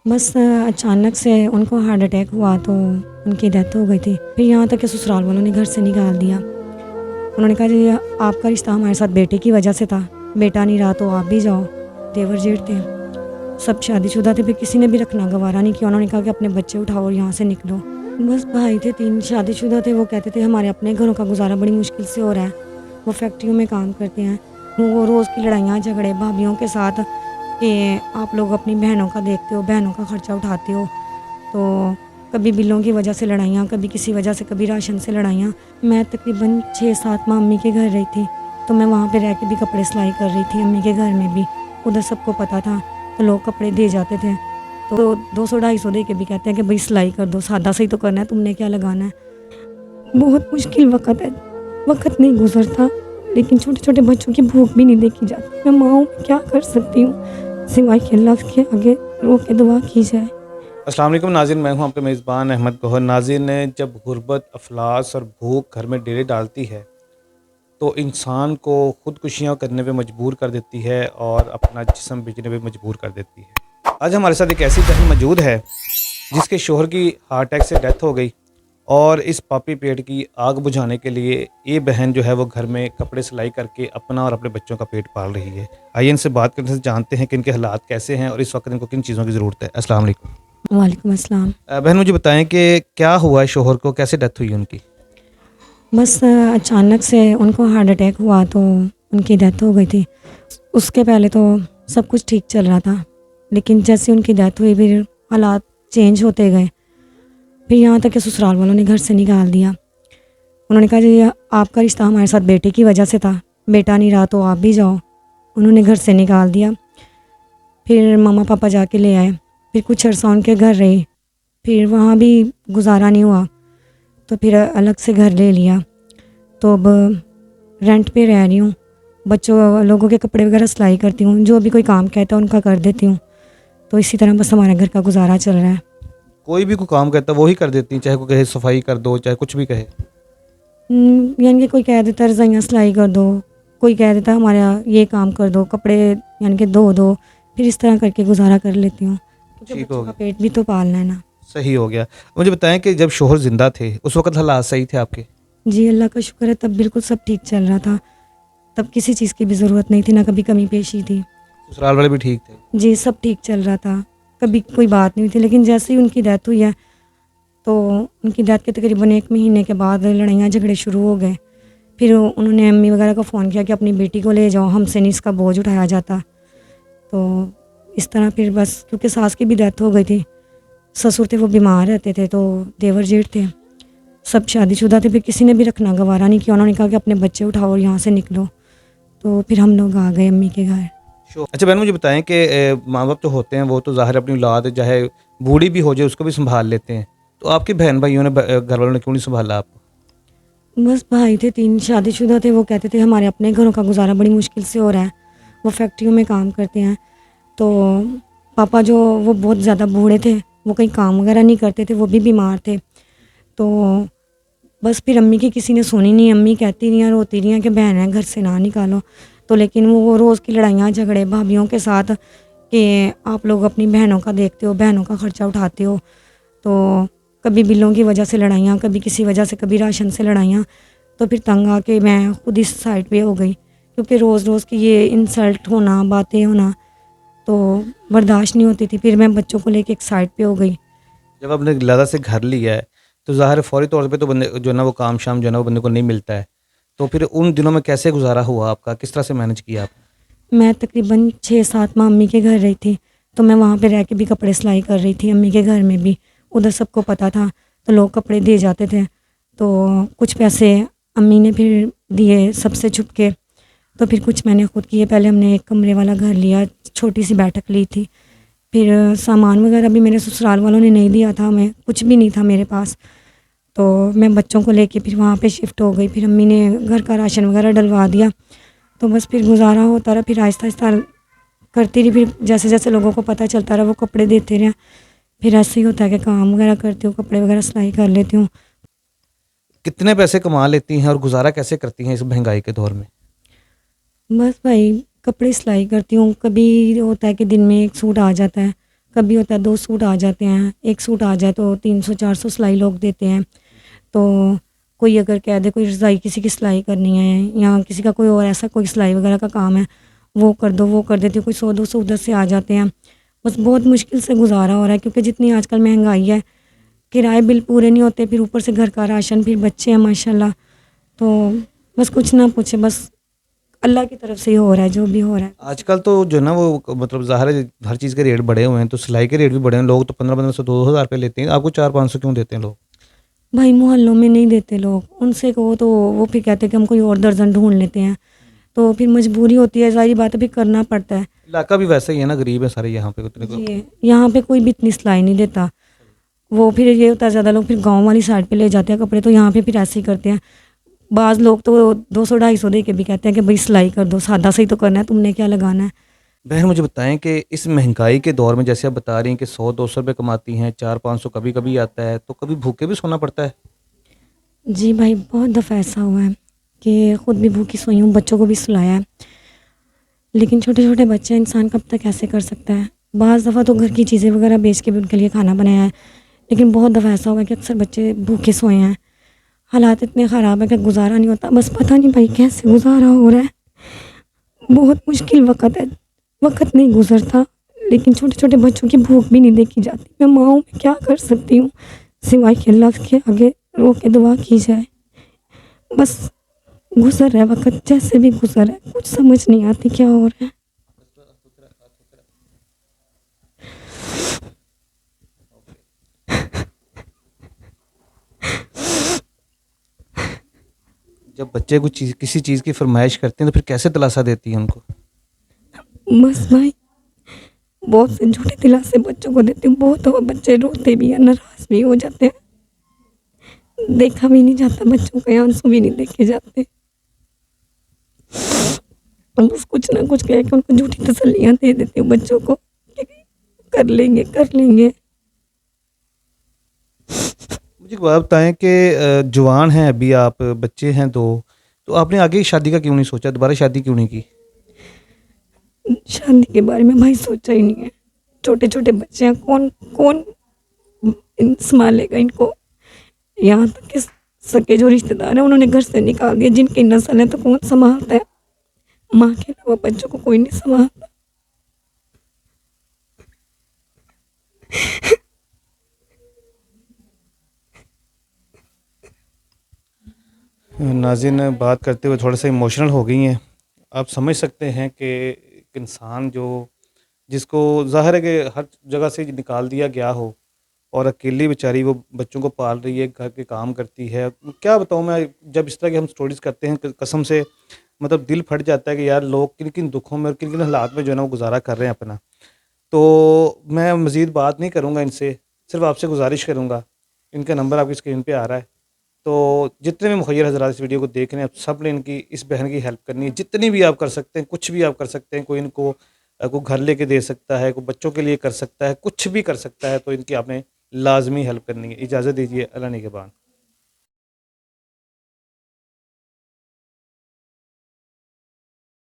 बस अचानक से उनको हार्ट अटैक हुआ तो उनकी डेथ हो गई थी। फिर यहाँ तक कि ससुराल वालों ने घर से निकाल दिया। उन्होंने कहा जी आपका रिश्ता हमारे साथ बेटे की वजह से था, बेटा नहीं रहा तो आप भी जाओ। देवर जेठ थे, सब शादीशुदा थे, फिर किसी ने भी रखना गवारा नहीं किया। उन्होंने कहा कि अपने बच्चे उठाओ और यहाँ से निकलो। बस भाई थे 3 शादीशुदा थे, वो कहते थे हमारे अपने घरों का गुजारा बड़ी मुश्किल से हो रहा है। वो फैक्ट्रियों में काम करते हैं। वो रोज़ की लड़ाइयाँ झगड़े भाभियों के साथ कि आप लोग अपनी बहनों का देखते हो, बहनों का खर्चा उठाते हो। तो कभी बिलों की वजह से लड़ाइयाँ, कभी किसी वजह से, कभी राशन से लड़ाइयाँ। मैं तकरीबन 6-7 माह अम्मी के घर रही थी, तो मैं वहाँ पे रह के भी कपड़े सिलाई कर रही थी अम्मी के घर में भी। उधर सबको पता था, तो लोग कपड़े दे जाते थे। तो 200-250 दे के भी कहते हैं कि भाई सिलाई कर दो, सादा सही तो करना है, तुमने क्या लगाना है। बहुत मुश्किल वक़्त है, वक़्त नहीं गुज़रता, लेकिन छोटे-छोटे बच्चों की भूख भी नहीं देखी जाती। मैं माँ हूँ, क्या कर सकती हूँ, सिवाय कि अल्लाह के आगे रो के दुआ की जाए। अस्सलाम वालेकुम नाज़रीन, मैं हूं आपके मेज़बान अहमद गौहर। नाज़रीन, ने जब गुर्बत, अफलास और भूख घर में डेरे डालती है तो इंसान को खुदकुशियाँ करने पे मजबूर कर देती है और अपना जिस्म बेचने पे मजबूर कर देती है। आज हमारे साथ एक ऐसी बहन मौजूद है जिसके शोहर की हार्ट अटैक से डेथ हो गई और इस पापी पेट की आग बुझाने के लिए ये बहन जो है वो घर में कपड़े सिलाई करके अपना और अपने बच्चों का पेट पाल रही है। आइए इनसे बात करने से जानते हैं कि इनके हालात कैसे हैं और इस वक्त इनको किन चीज़ों की ज़रूरत है। अस्सलाम वालेकुम। वालेकुम अस्सलाम। बहन मुझे बताएं कि क्या हुआ है शोहर को, कैसे डेथ हुई उनकी? बस अचानक से उनको हार्ट अटैक हुआ तो उनकी डेथ हो गई थी। उसके पहले तो सब कुछ ठीक चल रहा था, लेकिन जैसे उनकी डेथ हुई फिर हालात चेंज होते गए। फिर यहाँ तक कि ससुराल वालों ने घर से निकाल दिया। उन्होंने कहा जी आपका रिश्ता हमारे साथ बेटे की वजह से था, बेटा नहीं रहा तो आप भी जाओ। उन्होंने घर से निकाल दिया। फिर मम्मा पापा जाके ले आए, फिर कुछ अरसा उनके घर रही, फिर वहाँ भी गुजारा नहीं हुआ, तो फिर अलग से घर ले लिया। तो अब रेंट पे रह रही हूँ, बच्चों लोगों के कपड़े वगैरह सिलाई करती हूँ, जो भी कोई काम कहता है उनका कर देती हूँ। तो इसी तरह बस हमारे घर का गुजारा चल रहा है। कोई भी काम कहता है वो ही कर देती हैं, चाहे कोई कहे सफाई कर दो, चाहे कुछ भी कहे। यानी कि कोई कह देता है रज़ाइयाँ सिलाई कर दो, कोई कह देता है हमारा ये काम कर दो, कपड़े यानी कि धो दो। फिर इस तरह करके गुजारा कर लेती हूँ, क्योंकि ठीक हो बच्चों का गया, पेट भी तो पालना है ना। सही हो गया। मुझे बताएं कि जब शोहर ज़िंदा थे उस वक़्त हालात सही थे आपके? जी अल्लाह का शुक्र है, तब बिल्कुल सब ठीक चल रहा था। तब किसी चीज़ की भी ज़रूरत नहीं थी, ना कभी कमी पेशी थी। ससुराल वाले भी ठीक थे? जी सब ठीक चल रहा था, कभी कोई बात नहीं हुई थी। लेकिन जैसे ही उनकी डेथ हुई है, तो उनकी डेथ के तकरीबन 1 महीने के बाद लड़ाइयाँ झगड़े शुरू हो गए। फिर उन्होंने अम्मी वगैरह को फ़ोन किया कि अपनी बेटी को ले जाओ, हमसे नहीं इसका बोझ उठाया जाता। तो इस तरह फिर बस, क्योंकि सास की भी डेथ हो गई थी, ससुर थे वो बीमार रहते थे, तो देवर जेठ थे, सब शादीशुदा थे, फिर किसी ने भी रखना गवारा नहीं किया। उन्होंने कहा कि अपने बच्चे उठाओ और यहाँ से निकलो। तो फिर हम लोग आ गए अम्मी के घर। अच्छा बहन मुझे बताएं कि माँ-बाप जो होते हैं वो तो ज़ाहिर अपनी औलाद चाहे बूढ़ी भी हो जाए उसको भी सँभाल लेते हैं। तो आपके बहन भाइयों ने घर वालों ने क्यों नहीं सँभाला आपको? बस भाई थे 3 शादीशुदा थे, वो कहते थे हमारे अपने घरों का गुजारा बड़ी मुश्किल से हो रहा है। वो फैक्ट्रियों में काम करते हैं। तो पापा जो वो बहुत ज़्यादा बूढ़े थे, वो कहीं काम वगैरह नहीं करते थे, वो भी बीमार थे। तो बस फिर अम्मी की किसी ने सुनी नहीं, अम्मी कहती रहीं, रोती रहीं कि बहन है घर से ना निकालो। तो लेकिन वो रोज़ की लड़ाइयाँ झगड़े भाभियों के साथ कि आप लोग अपनी बहनों का देखते हो, बहनों का खर्चा उठाते हो। तो कभी बिलों की वजह से लड़ाइयाँ, कभी किसी वजह से, कभी राशन से लड़ाइयाँ। तो फिर तंग आके मैं खुद इस साइड पे हो गई, क्योंकि रोज़ रोज़ की ये इंसल्ट होना, बातें होना तो बर्दाश्त नहीं होती थी। फिर मैं बच्चों को लेके एक साइड पे हो गई। जब आपने लदा से घर लिया है तो ज़ाहिर है फ़ौरी तौर पे तो बंदे जो है ना वो काम-शाम जो है ना वो बंदे को नहीं मिलता है। तो फिर उन दिनों में कैसे गुज़ारा हुआ आपका? किस तरह से मैनेज किया आपने? मैं तकरीबन 6-7 माह अम्मी के घर रही थी, तो मैं वहाँ पे रह के भी कपड़े सिलाई कर रही थी अम्मी के घर में भी। उधर सबको पता था, तो लोग कपड़े दे जाते थे। तो कुछ पैसे अम्मी ने फिर दिए सबसे छुप के, तो फिर कुछ मैंने खुद किए। पहले हमने एक कमरे वाला घर लिया, छोटी सी बैठक ली थी। फिर सामान वगैरह भी मेरे ससुराल वालों ने नहीं दिया था, हमें कुछ भी नहीं था मेरे पास। तो मैं बच्चों को लेके फिर वहाँ पे शिफ्ट हो गई। फिर अम्मी ने घर का राशन वगैरह डलवा दिया। तो बस फिर गुज़ारा होता रहा, फिर आहिस्ता-आहिस्ता करती रही। फिर जैसे-जैसे लोगों को पता चलता रहा, वो कपड़े देते रहे। फिर ऐसे ही होता है कि काम वगैरह करती हूँ, कपड़े वगैरह सिलाई कर लेती हूँ। कितने पैसे कमा लेती हैं और गुज़ारा कैसे करती हैं इस महँगाई के दौर में? बस भाई कपड़े सिलाई करती हूँ, कभी होता है कि दिन में 1 सूट आ जाता है, कभी होता है 2 सूट आ जाते हैं, 1 सूट आ जाए तो 300-400 सिलाई लोग देते हैं। तो कोई अगर कह दे कोई रज़ाई किसी की सिलाई करनी है या किसी का कोई और ऐसा कोई सिलाई वगैरह का काम है, वो कर दो, वो कर देती हूँ। कोई 100-200 उधर से आ जाते हैं। बस बहुत मुश्किल से गुज़ारा हो रहा है क्योंकि जितनी आजकल महँगाई है, किराए बिल पूरे नहीं होते, फिर ऊपर से घर का राशन, फिर बच्चे हैं माशाल्लाह। तो बस कुछ ना पूछे, बस अल्लाह की तरफ से ही हो रहा है जो भी हो रहा है। आजकल तो जो है ना वो मतलब ज़ाहिर है हर चीज़ के रेट बढ़े हुए हैं, तो सिलाई के रेट भी बढ़े हैं। लोग तो 1500 2,000 रुपये लेते हैं, आपको 400-500 क्यों देते हैं लोग? भाई मोहल्लों में नहीं देते लोग, उनसे कहो तो वो फिर कहते हैं कि हम कोई और दर्जन ढूँढ लेते हैं। तो फिर मजबूरी होती है, ज़ाहिर बात है फिर करना पड़ता है। इलाका भी वैसा ही है ना, गरीब है सारे यहाँ पे उतने को। जी, यहाँ पे कोई भी इतनी सिलाई नहीं देता। वो फिर ये होता है ज़्यादा लोग फिर गाँव वाली साइड पे ले जाते हैं कपड़े, तो यहाँ पे फिर ऐसे ही करते हैं। बाज़ लोग तो 200-250 दे के भी कहते हैं कि भई सिलाई कर दो, सादा सही तो करना है, तुमने क्या लगाना है। बहन मुझे बताएं कि इस महंगाई के दौर में जैसे आप बता रही हैं कि 100-200 रुपये कमाती हैं, 400-500 कभी-कभी आता है, तो कभी भूखे भी सोना पड़ता है? जी भाई, बहुत दफ़ा ऐसा हुआ है कि खुद भी भूखी सोई हूँ, बच्चों को भी सुलाया है। लेकिन छोटे-छोटे बच्चे हैं, इंसान कब तक ऐसे कर सकता है। बाज़ दफ़ा तो घर की चीज़ें वगैरह बेच के भी उनके लिए खाना बनाया है। लेकिन बहुत दफ़ा ऐसा हुआ है कि अक्सर बच्चे भूखे सोए हैं। हालात इतने ख़राब हैं कि गुज़ारा नहीं होता। बस पता नहीं भाई कैसे गुज़ारा हो रहा है। बहुत मुश्किल वक़्त है, वक़्त नहीं गुज़रता, लेकिन छोटे-छोटे बच्चों की भूख भी नहीं देखी जाती। मैं माँ हूँ, मैं क्या कर सकती हूँ? सिवाय कि अल्लाह के आगे रो के दुआ की जाए। बस गुज़र रहा है वक़्त, जैसे भी गुज़र रहा है, कुछ समझ नहीं आती क्या हो रहा है। जब बच्चे कुछ चीज़ किसी चीज़ की फ़रमाइश करते हैं तो फिर कैसे दिलासा देती हैं उनको? बस भाई, बहुत से झूठे दिलासे बच्चों को देती हूँ। बहुत दफ़ा बच्चे रोते भी हैं, नाराज़ भी हो जाते हैं। देखा भी नहीं जाता बच्चों के आंसू भी नहीं देखे जाते। बस कुछ ना कुछ कह के उनको झूठी तसल्लियाँ दे देती हूँ बच्चों को कि कर लेंगे, कर लेंगे। मुझे एक बात बताएँ कि जवान हैं अभी आप, बच्चे हैं 2, तो आपने आगे शादी का क्यों नहीं सोचा? दोबारा शादी क्यों नहीं की? शादी के बारे में भाई सोचा ही नहीं है। छोटे-छोटे बच्चे हैं, कौन कौन सँभालेगा इनको? यहाँ तक कि सगे जो रिश्तेदार हैं उन्होंने घर से निकाल दिया, जिनकी नस्ल है तो कौन सँभालता है? माँ के अलावा बच्चों को कोई नहीं सँभालता। नाज़रीन बात करते हुए थोड़ा-सा इमोशनल हो गई हैं। आप समझ सकते हैं कि एक इंसान जो जिसको ज़ाहिर है कि हर जगह से निकाल दिया गया हो और अकेली बेचारी वो बच्चों को पाल रही है, घर के काम करती है। क्या बताऊँ मैं, जब इस तरह की हम स्टोरीज़ करते हैं कसम से मतलब दिल फट जाता है कि यार लोग किन-किन दुखों में और किन-किन हालात में जो है ना वो गुज़ारा कर रहे हैं अपना। तो मैं मज़ीद बात नहीं करूँगा इनसे, सिर्फ़ आपसे गुज़ारिश करूँगा, इनका नंबर आपकी स्क्रीन पे आ रहा है। तो जितने भी मुख़य्यर हज़रात इस वीडियो को देख रहे हैं, आप सब ने इनकी इस बहन की हेल्प करनी है। जितनी भी आप कर सकते हैं, कुछ भी आप कर सकते हैं। कोई इनको कोई घर लेके दे सकता है, कोई बच्चों के लिए कर सकता है, कुछ भी कर सकता है, तो इनकी आपने लाज़मी हेल्प करनी है। इजाज़त दीजिए, अल्लाह निगहबान।